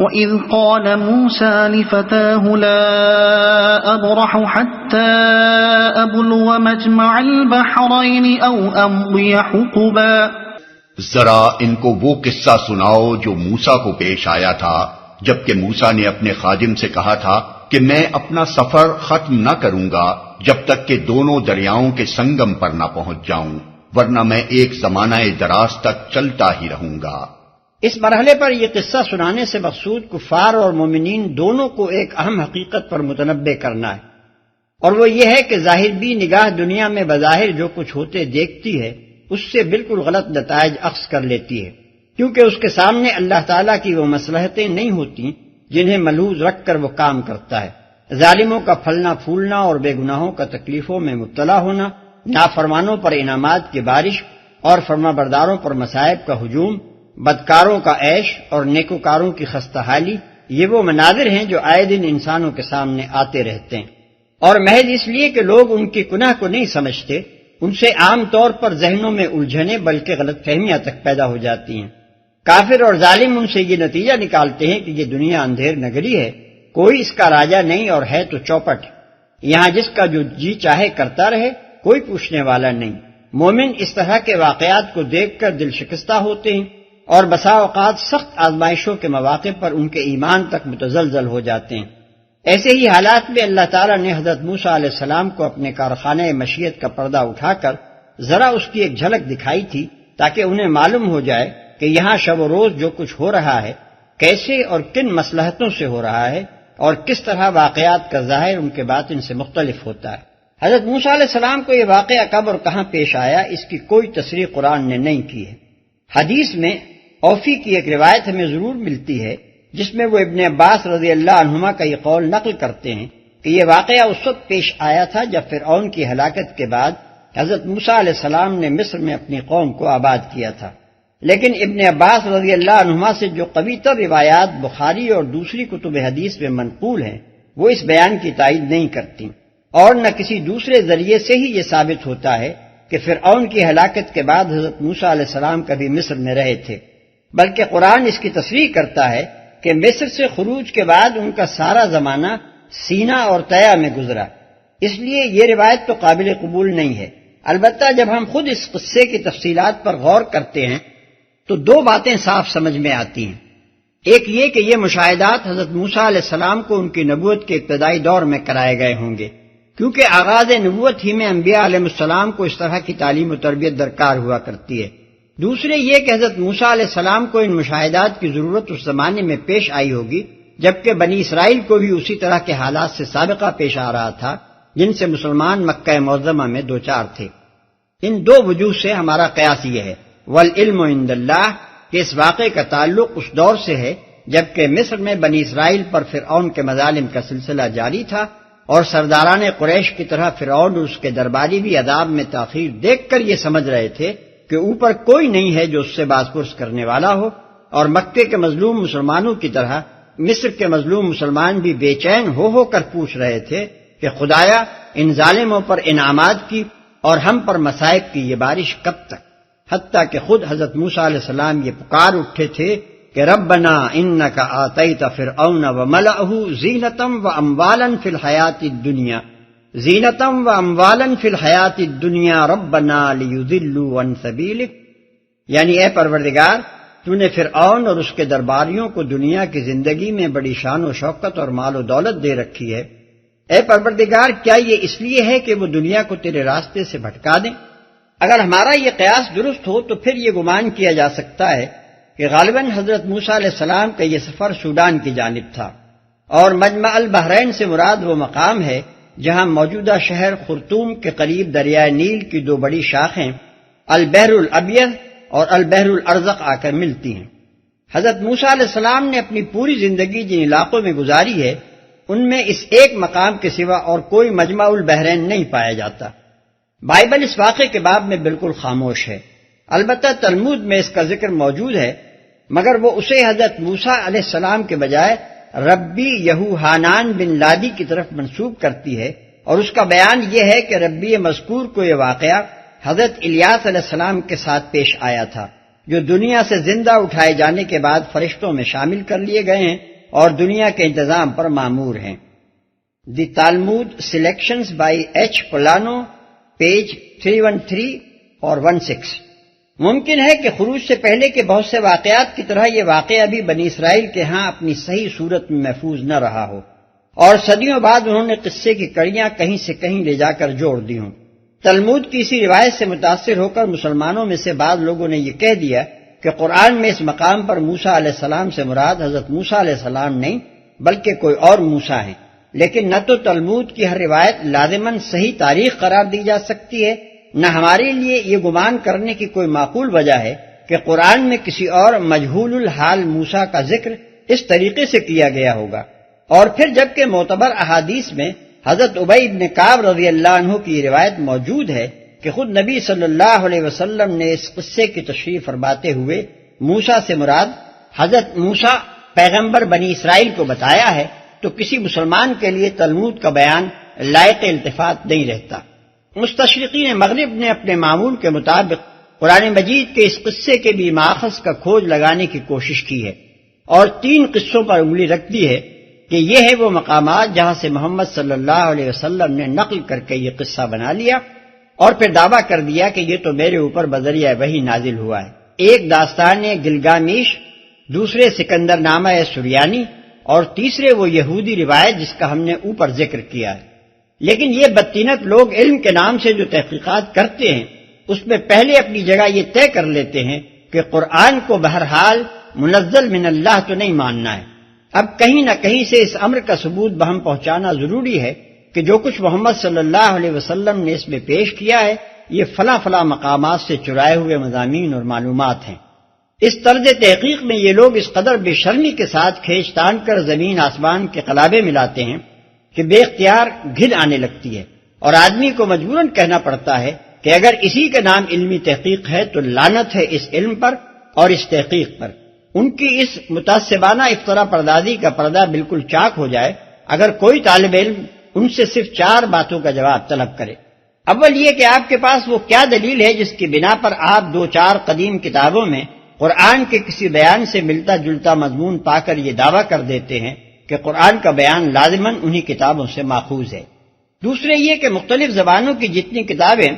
وَإِذْ قَالَ مُوسَى لِفَتَاهُ لَا أَبْرَحُ حَتَّى أَبْلُغَ مَجْمَعَ الْبَحْرَيْنِ أَوْ أَمْضِيَ حُقُبًا۔ ذرا ان کو وہ قصہ سناؤ جو موسیٰ کو پیش آیا تھا جبکہ موسیٰ نے اپنے خادم سے کہا تھا کہ میں اپنا سفر ختم نہ کروں گا جب تک کہ دونوں دریاؤں کے سنگم پر نہ پہنچ جاؤں، ورنہ میں ایک زمانہ دراز تک چلتا ہی رہوں گا۔ اس مرحلے پر یہ قصہ سنانے سے مقصود کفار اور مومنین دونوں کو ایک اہم حقیقت پر متنبہ کرنا ہے، اور وہ یہ ہے کہ ظاہر بھی نگاہ دنیا میں بظاہر جو کچھ ہوتے دیکھتی ہے اس سے بالکل غلط نتائج اخذ کر لیتی ہے، کیونکہ اس کے سامنے اللہ تعالیٰ کی وہ مصلحتیں نہیں ہوتی جنہیں ملحوظ رکھ کر وہ کام کرتا ہے۔ ظالموں کا پھلنا پھولنا اور بے گناہوں کا تکلیفوں میں مبتلا ہونا، نافرمانوں پر انعامات کی بارش اور فرما برداروں پر مصائب کا ہجوم، بدکاروں کا عیش اور نیکوکاروں کی خستہ حالی، یہ وہ مناظر ہیں جو آئے دن انسانوں کے سامنے آتے رہتے ہیں، اور محض اس لیے کہ لوگ ان کی گناہ کو نہیں سمجھتے، ان سے عام طور پر ذہنوں میں الجھنیں بلکہ غلط فہمیاں تک پیدا ہو جاتی ہیں۔ کافر اور ظالم ان سے یہ نتیجہ نکالتے ہیں کہ یہ دنیا اندھیر نگری ہے، کوئی اس کا راجہ نہیں اور ہے تو چوپٹ، یہاں جس کا جو جی چاہے کرتا رہے، کوئی پوچھنے والا نہیں۔ مومن اس طرح کے واقعات کو دیکھ کر دل شکستہ ہوتے ہیں اور بسا اوقات سخت آزمائشوں کے مواقع پر ان کے ایمان تک متزلزل ہو جاتے ہیں۔ ایسے ہی حالات میں اللہ تعالیٰ نے حضرت موسیٰ علیہ السلام کو اپنے کارخانہ مشیت کا پردہ اٹھا کر ذرا اس کی ایک جھلک دکھائی تھی تاکہ انہیں معلوم ہو جائے کہ یہاں شب و روز جو کچھ ہو رہا ہے کیسے اور کن مصلحتوں سے ہو رہا ہے اور کس طرح واقعات کا ظاہر ان کے باطن سے مختلف ہوتا ہے۔ حضرت موسیٰ علیہ السلام کو یہ واقعہ کب اور کہاں پیش آیا اس کی کوئی تصریح قرآن نے نہیں کی ہے۔ حدیث میں اوفی کی ایک روایت ہمیں ضرور ملتی ہے جس میں وہ ابن عباس رضی اللہ عنہما کا یہ قول نقل کرتے ہیں کہ یہ واقعہ اس وقت پیش آیا تھا جب فرعون کی ہلاکت کے بعد حضرت موسیٰ علیہ السلام نے مصر میں اپنی قوم کو آباد کیا تھا، لیکن ابن عباس رضی اللہ عنہما سے جو قوی تر روایات بخاری اور دوسری کتب حدیث میں منقول ہیں وہ اس بیان کی تائید نہیں کرتی، اور نہ کسی دوسرے ذریعے سے ہی یہ ثابت ہوتا ہے کہ فرعون کی ہلاکت کے بعد حضرت موسیٰ علیہ السلام کبھی مصر میں رہے تھے، بلکہ قرآن اس کی تصریح کرتا ہے کہ مصر سے خروج کے بعد ان کا سارا زمانہ سینا اور طیہ میں گزرا، اس لیے یہ روایت تو قابل قبول نہیں ہے۔ البتہ جب ہم خود اس قصے کی تفصیلات پر غور کرتے ہیں تو دو باتیں صاف سمجھ میں آتی ہیں۔ ایک یہ کہ یہ مشاہدات حضرت موسیٰ علیہ السلام کو ان کی نبوت کے ابتدائی دور میں کرائے گئے ہوں گے، کیونکہ آغاز نبوت ہی میں انبیاء علیہ السلام کو اس طرح کی تعلیم و تربیت درکار ہوا کرتی ہے۔ دوسرے یہ کہ حضرت موسیٰ علیہ السلام کو ان مشاہدات کی ضرورت اس زمانے میں پیش آئی ہوگی جبکہ بنی اسرائیل کو بھی اسی طرح کے حالات سے سابقہ پیش آ رہا تھا جن سے مسلمان مکہ معظمہ میں دوچار تھے۔ ان دو وجوہ سے ہمارا قیاس یہ ہے والعلم عند اللہ کہ اس واقعے کا تعلق اس دور سے ہے جبکہ مصر میں بنی اسرائیل پر فرعون کے مظالم کا سلسلہ جاری تھا اور سرداران قریش کی طرح فرعون اور اس کے درباری بھی عذاب میں تاخیر دیکھ کر یہ سمجھ رہے تھے کہ اوپر کوئی نہیں ہے جو اس سے باز پرس کرنے والا ہو، اور مکے کے مظلوم مسلمانوں کی طرح مصر کے مظلوم مسلمان بھی بے چین ہو کر پوچھ رہے تھے کہ خدایا ان ظالموں پر انعامات کی اور ہم پر مصائب کی یہ بارش کب تک، حتیٰ کہ خود حضرت موسیٰ علیہ السلام یہ پکار اٹھے تھے کہ ربنا انک آتیت فرعون وملئہ زینۃ واموالا فی الحیاۃ الدنیا زینتم و اموالا فی الحیات الدنیا ربنا لیضلوا عن سبیلک، یعنی اے پروردگار تو نے فرعون اور اس کے درباریوں کو دنیا کی زندگی میں بڑی شان و شوکت اور مال و دولت دے رکھی ہے، اے پروردگار کیا یہ اس لیے ہے کہ وہ دنیا کو تیرے راستے سے بھٹکا دیں؟ اگر ہمارا یہ قیاس درست ہو تو پھر یہ گمان کیا جا سکتا ہے کہ غالباً حضرت موسیٰ علیہ السلام کا یہ سفر سوڈان کی جانب تھا، اور مجمع البحرین سے مراد وہ مقام ہے جہاں موجودہ شہر خرطوم کے قریب دریائے نیل کی دو بڑی شاخیں البحر الابیض اور البحر الارزق آ کر ملتی ہیں۔ حضرت موسیٰ علیہ السلام نے اپنی پوری زندگی جن علاقوں میں گزاری ہے ان میں اس ایک مقام کے سوا اور کوئی مجمع البحرین نہیں پایا جاتا۔ بائبل اس واقعے کے باب میں بالکل خاموش ہے، البتہ تلمود میں اس کا ذکر موجود ہے، مگر وہ اسے حضرت موسیٰ علیہ السلام کے بجائے ربی یہوحانان بن لادی کی طرف منسوب کرتی ہے، اور اس کا بیان یہ ہے کہ ربی مذکور کو یہ واقعہ حضرت الیاس علیہ السلام کے ساتھ پیش آیا تھا، جو دنیا سے زندہ اٹھائے جانے کے بعد فرشتوں میں شامل کر لیے گئے ہیں اور دنیا کے انتظام پر مامور ہیں۔ دی تالمود سلیکشنز بائی ایچ پولانو، پیج 313 اور 16۔ ممکن ہے کہ خروج سے پہلے کے بہت سے واقعات کی طرح یہ واقعہ بھی بنی اسرائیل کے ہاں اپنی صحیح صورت میں محفوظ نہ رہا ہو، اور صدیوں بعد انہوں نے قصے کی کڑیاں کہیں سے کہیں لے جا کر جوڑ دی ہوں۔ تلمود کی اسی روایت سے متاثر ہو کر مسلمانوں میں سے بعض لوگوں نے یہ کہہ دیا کہ قرآن میں اس مقام پر موسیٰ علیہ السلام سے مراد حضرت موسیٰ علیہ السلام نہیں بلکہ کوئی اور موسیٰ ہیں، لیکن نہ تو تلمود کی ہر روایت لازماً صحیح تاریخ قرار دی جا سکتی ہے، نہ ہمارے لیے یہ گمان کرنے کی کوئی معقول وجہ ہے کہ قرآن میں کسی اور مجہول الحال موسیٰ کا ذکر اس طریقے سے کیا گیا ہوگا۔ اور پھر جبکہ معتبر احادیث میں حضرت ابی بن کعب رضی اللہ عنہ کی روایت موجود ہے کہ خود نبی صلی اللہ علیہ وسلم نے اس قصے کی تشریح فرماتے ہوئے موسیٰ سے مراد حضرت موسیٰ پیغمبر بنی اسرائیل کو بتایا ہے، تو کسی مسلمان کے لیے تلمود کا بیان لائق التفات نہیں رہتا۔ مستشرقین مغرب نے اپنے معمول کے مطابق قرآن مجید کے اس قصے کے بھی ماخذ کا کھوج لگانے کی کوشش کی ہے، اور 3 قصوں پر انگلی رکھ دی ہے کہ یہ ہے وہ مقامات جہاں سے محمد صلی اللہ علیہ وسلم نے نقل کر کے یہ قصہ بنا لیا، اور پھر دعویٰ کر دیا کہ یہ تو میرے اوپر بذریعہ وحی نازل ہوا ہے۔ ایک داستان گلگامیش، دوسرے سکندر نامہ سریانی، اور تیسرے وہ یہودی روایت جس کا ہم نے اوپر ذکر کیا ہے۔ لیکن یہ بدطینت لوگ علم کے نام سے جو تحقیقات کرتے ہیں اس میں پہلے اپنی جگہ یہ طے کر لیتے ہیں کہ قرآن کو بہرحال منزل من اللہ تو نہیں ماننا ہے۔ اب کہیں نہ کہیں سے اس امر کا ثبوت بہم پہنچانا ضروری ہے کہ جو کچھ محمد صلی اللہ علیہ وسلم نے اس میں پیش کیا ہے یہ فلاں فلاں مقامات سے چرائے ہوئے مضامین اور معلومات ہیں۔ اس طرز تحقیق میں یہ لوگ اس قدر بے شرمی کے ساتھ کھینچ تان کر زمین آسمان کے قلابے ملاتے ہیں کہ بے اختیار گھن آنے لگتی ہے، اور آدمی کو مجبوراً کہنا پڑتا ہے کہ اگر اسی کا نام علمی تحقیق ہے تو لعنت ہے اس علم پر اور اس تحقیق پر۔ ان کی اس متعصبانہ افطرا پردازی کا پردہ بالکل چاک ہو جائے اگر کوئی طالب علم ان سے صرف 4 باتوں کا جواب طلب کرے۔ اول یہ کہ آپ کے پاس وہ کیا دلیل ہے جس کی بنا پر آپ 2-4 قدیم کتابوں میں قرآن کے کسی بیان سے ملتا جلتا مضمون پا کر یہ دعویٰ کر دیتے ہیں کہ قرآن کا بیان لازماً انہی کتابوں سے ماخوذ ہے۔ دوسرے یہ کہ مختلف زبانوں کی جتنی کتابیں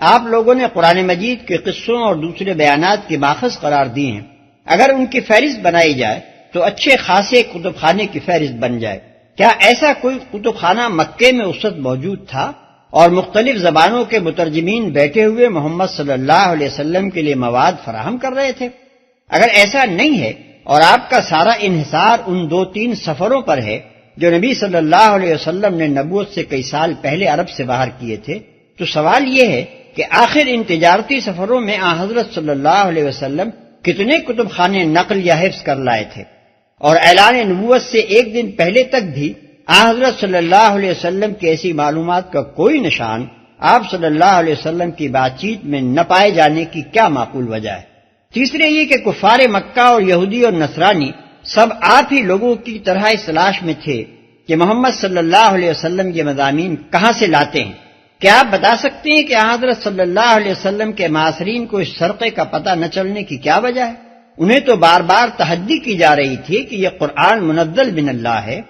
آپ لوگوں نے قرآن مجید کے قصوں اور دوسرے بیانات کی ماخذ قرار دی ہیں، اگر ان کی فہرست بنائی جائے تو اچھے خاصے کتب خانے کی فہرست بن جائے۔ کیا ایسا کوئی کتب خانہ مکے میں اس وقت موجود تھا اور مختلف زبانوں کے مترجمین بیٹھے ہوئے محمد صلی اللہ علیہ وسلم کے لیے مواد فراہم کر رہے تھے؟ اگر ایسا نہیں ہے اور آپ کا سارا انحصار ان 2-3 سفروں پر ہے جو نبی صلی اللہ علیہ وسلم نے نبوت سے کئی سال پہلے عرب سے باہر کیے تھے، تو سوال یہ ہے کہ آخر ان تجارتی سفروں میں حضرت صلی اللہ علیہ وسلم کتنے کتب خانے نقل یا حفظ کر لائے تھے؟ اور اعلان نبوت سے 1 دن پہلے تک بھی حضرت صلی اللہ علیہ وسلم کی ایسی معلومات کا کوئی نشان آپ صلی اللہ علیہ وسلم کی بات چیت میں نہ پائے جانے کی کیا معقول وجہ ہے؟ تیسرے یہ کہ کفار مکہ اور یہودی اور نصرانی سب آپ ہی لوگوں کی طرح اس تلاش میں تھے کہ محمد صلی اللہ علیہ وسلم یہ مضامین کہاں سے لاتے ہیں۔ کیا آپ بتا سکتے ہیں کہ حضرت صلی اللہ علیہ وسلم کے معاصرین کو اس سرقے کا پتہ نہ چلنے کی کیا وجہ ہے؟ انہیں تو بار بار تحدی کی جا رہی تھی کہ یہ قرآن منزل من اللہ ہے،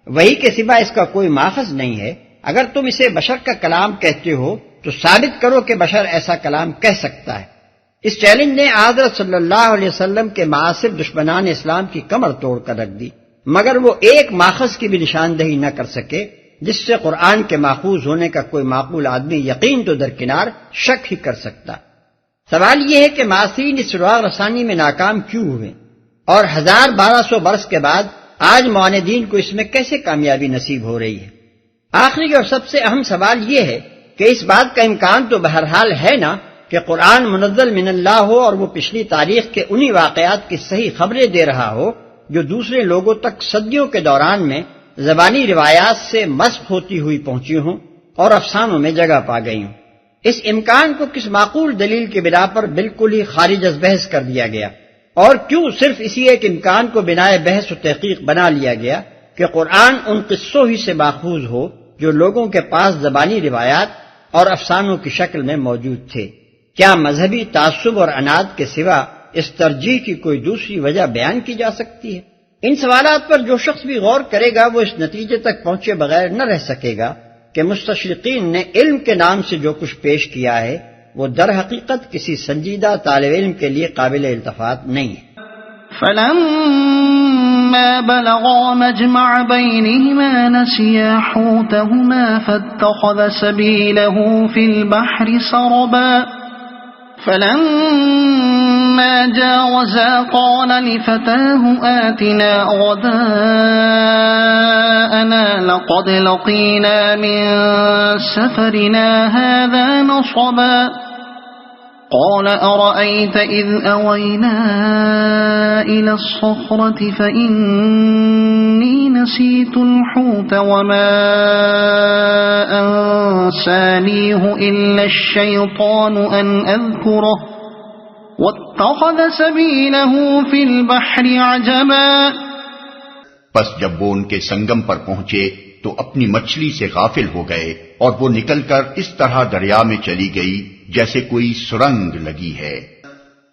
وہی کے سوا اس کا کوئی ماخذ نہیں ہے۔ اگر تم اسے بشر کا کلام کہتے ہو تو ثابت کرو کہ بشر ایسا کلام کہہ سکتا ہے۔ اس چیلنج نے حضرت صلی اللہ علیہ وسلم کے معاصر دشمنان اسلام کی کمر توڑ کر رکھ دی، مگر وہ ایک ماخذ کی بھی نشاندہی نہ کر سکے جس سے قرآن کے ماخوذ ہونے کا کوئی معقول آدمی یقین تو درکنار شک ہی کر سکتا۔ سوال یہ ہے کہ معاصرین اس سراغ رسانی میں ناکام کیوں ہوئے، اور 1200 برس کے بعد آج معاندین کو اس میں کیسے کامیابی نصیب ہو رہی ہے؟ آخری اور سب سے اہم سوال یہ ہے کہ اس بات کا امکان تو بہرحال ہے نا کہ قرآن منزل من اللہ ہو اور وہ پچھلی تاریخ کے انہی واقعات کی صحیح خبریں دے رہا ہو جو دوسرے لوگوں تک صدیوں کے دوران میں زبانی روایات سے مسخ ہوتی ہوئی پہنچی ہوں اور افسانوں میں جگہ پا گئی ہوں۔ اس امکان کو کس معقول دلیل کے بنا پر بالکل ہی خارج از بحث کر دیا گیا، اور کیوں صرف اسی ایک امکان کو بنائے بحث و تحقیق بنا لیا گیا کہ قرآن ان قصوں ہی سے ماخوذ ہو جو لوگوں کے پاس زبانی روایات اور افسانوں کی شکل میں موجود تھے؟ کیا مذہبی تعصب اور عناد کے سوا اس ترجیح کی کوئی دوسری وجہ بیان کی جا سکتی ہے؟ ان سوالات پر جو شخص بھی غور کرے گا وہ اس نتیجے تک پہنچے بغیر نہ رہ سکے گا کہ مستشرقین نے علم کے نام سے جو کچھ پیش کیا ہے وہ در حقیقت کسی سنجیدہ طالب علم کے لیے قابل التفات نہیں ہے۔ فلما بلغا مجمع بينهما نسيا حوتهما فاتخذ سبيله في البحر سربا فلما جاوزا قال لفتاه آتنا غداءنا لقد لقينا من سفرنا هذا نصبا قال أرأيت إذ أوينا إلى الصخرة فإني نسيت الحوت وما أنسانيه إلا الشيطان أن أذكره واتخذ سبيله في البحر عجبا۔ پس جب وہ ان کے سنگم پر پہنچے تو اپنی مچھلی سے غافل ہو گئے اور وہ نکل کر اس طرح دریا میں چلی گئی جیسے کوئی سرنگ لگی ہے۔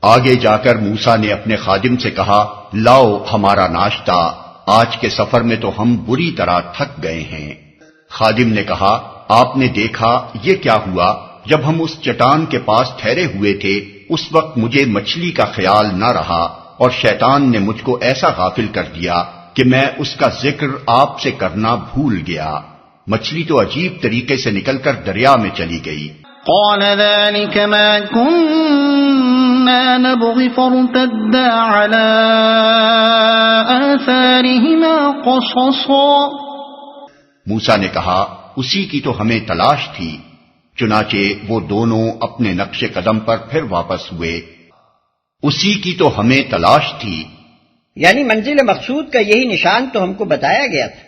آگے جا کر موسیٰ نے اپنے خادم سے کہا، لاؤ ہمارا ناشتہ، آج کے سفر میں تو ہم بری طرح تھک گئے ہیں۔ خادم نے کہا، آپ نے دیکھا یہ کیا ہوا؟ جب ہم اس چٹان کے پاس ٹھہرے ہوئے تھے اس وقت مجھے مچھلی کا خیال نہ رہا اور شیطان نے مجھ کو ایسا غافل کر دیا کہ میں اس کا ذکر آپ سے کرنا بھول گیا۔ مچھلی تو عجیب طریقے سے نکل کر دریا میں چلی گئی۔ قال ذلك ما كنا نبغي فارتدا على آثارهما قصصا۔ موسیٰ نے کہا، اسی کی تو ہمیں تلاش تھی، چنانچہ وہ دونوں اپنے نقش قدم پر پھر واپس ہوئے۔ اسی کی تو ہمیں تلاش تھی، یعنی منزل مقصود کا یہی نشان تو ہم کو بتایا گیا تھا۔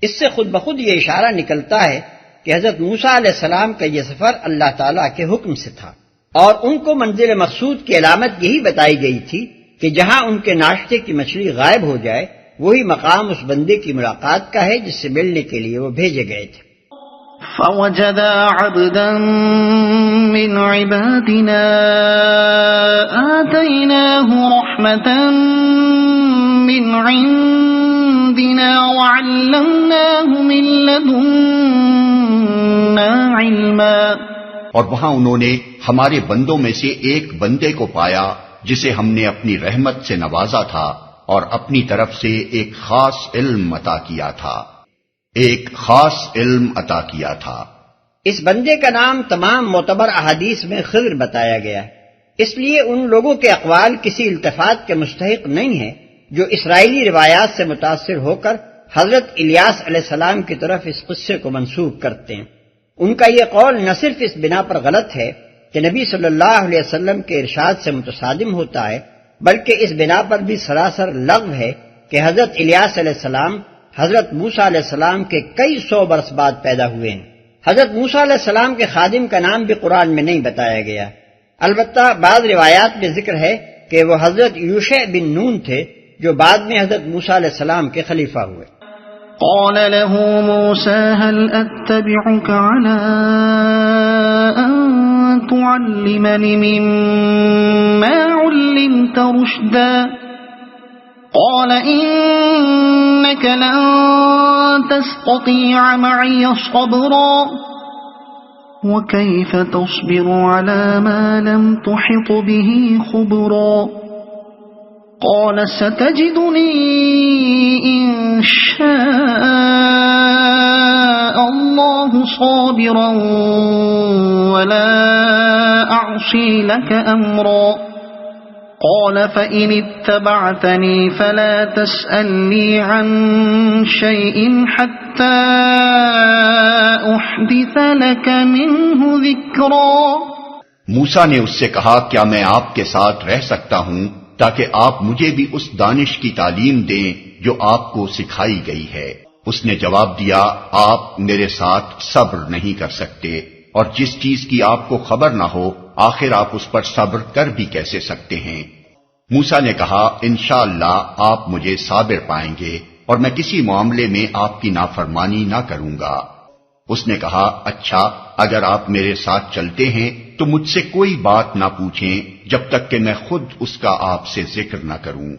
اس سے خود بخود یہ اشارہ نکلتا ہے کہ حضرت موسیٰ علیہ السلام کا یہ سفر اللہ تعالیٰ کے حکم سے تھا، اور ان کو منزل مقصود کی علامت یہی بتائی گئی تھی کہ جہاں ان کے ناشتے کی مچھلی غائب ہو جائے وہی مقام اس بندے کی ملاقات کا ہے جس سے ملنے کے لیے وہ بھیجے گئے تھے۔ فوجدا عبدا من عبادنا آتيناه رحمة من عندنا وعلمناه من لدنا علما۔ اور وہاں انہوں نے ہمارے بندوں میں سے ایک بندے کو پایا جسے ہم نے اپنی رحمت سے نوازا تھا اور اپنی طرف سے ایک خاص علم عطا کیا تھا، اس بندے کا نام تمام معتبر احادیث میں خضر بتایا گیا ہے، اس لیے ان لوگوں کے اقوال کسی التفات کے مستحق نہیں ہیں جو اسرائیلی روایات سے متاثر ہو کر حضرت الیاس علیہ السلام کی طرف اس قصے کو منسوب کرتے ہیں۔ ان کا یہ قول نہ صرف اس بنا پر غلط ہے کہ نبی صلی اللہ علیہ وسلم کے ارشاد سے متصادم ہوتا ہے، بلکہ اس بنا پر بھی سراسر لغو ہے کہ حضرت الیاس علیہ السلام حضرت موسیٰ علیہ السلام کے کئی سو برس بعد پیدا ہوئے ہیں۔ حضرت موسیٰ علیہ السلام کے خادم کا نام بھی قرآن میں نہیں بتایا گیا، البتہ بعض روایات میں ذکر ہے کہ وہ حضرت یوشع بن نون تھے جو بعد میں حضرت موسیٰ علیہ السلام کے خلیفہ ہوئے۔ قال له موسى هل أتبعك على أن تعلمني مما علمت رشدا قال إنك لن تستطيع معي صبرا وكيف تصبر على ما لم تحط به خبرا قال ستجدني إن شاء الله صابرا ولا أعصي لك أمرا قال فإن اتبعتني فلا تسألني عن شيء حتى أحدث لك منه ذكرا۔ موسیٰ نے اس سے کہا، کیا میں آپ کے ساتھ رہ سکتا ہوں تاکہ آپ مجھے بھی اس دانش کی تعلیم دیں جو آپ کو سکھائی گئی ہے؟ اس نے جواب دیا، آپ میرے ساتھ صبر نہیں کر سکتے، اور جس چیز کی آپ کو خبر نہ ہو آخر آپ اس پر صبر کر بھی کیسے سکتے ہیں؟ موسیٰ نے کہا، انشاءاللہ آپ مجھے صابر پائیں گے اور میں کسی معاملے میں آپ کی نافرمانی نہ کروں گا۔ اس نے کہا، اچھا اگر آپ میرے ساتھ چلتے ہیں تو مجھ سے کوئی بات نہ پوچھیں جب تک کہ میں خود اس کا آپ سے ذکر نہ کروں۔